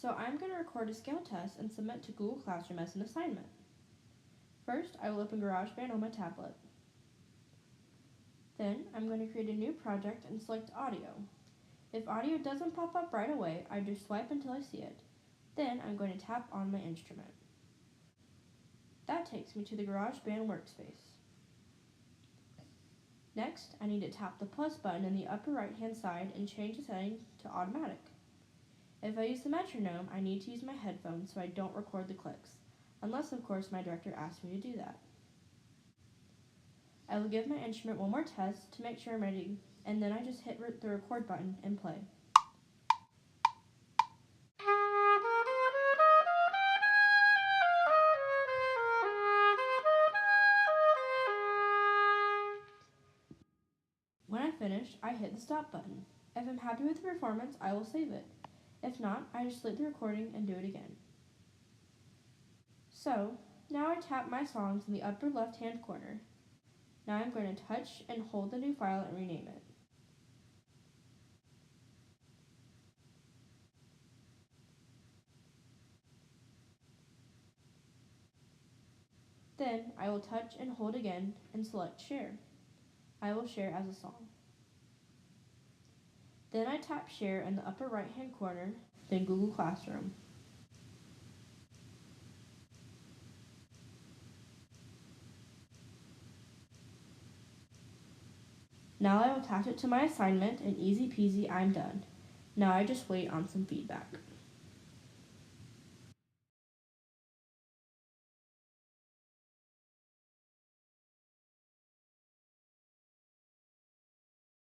So I'm going to record a scale test and submit to Google Classroom as an assignment. First, I will open GarageBand on my tablet. Then, I'm going to create a new project and select Audio. If audio doesn't pop up right away, I just swipe until I see it. Then, I'm going to tap on my instrument. That takes me to the GarageBand workspace. Next, I need to tap the plus button in the upper right-hand side and change the setting to automatic. If I use the metronome, I need to use my headphones so I don't record the clicks, unless of course my director asks me to do that. I will give my instrument one more test to make sure I'm ready, and then I just hit the record button and play. When I finish, I hit the stop button. If I'm happy with the performance, I will save it. If not, I just delete the recording and do it again. So, now I tap my songs in the upper left-hand corner. Now I'm going to touch and hold the new file and rename it. Then I will touch and hold again and select Share. I will share as a song. Then I tap Share in the upper right-hand corner, then Google Classroom. Now I will attach it to my assignment and easy peasy, I'm done. Now I just wait on some feedback.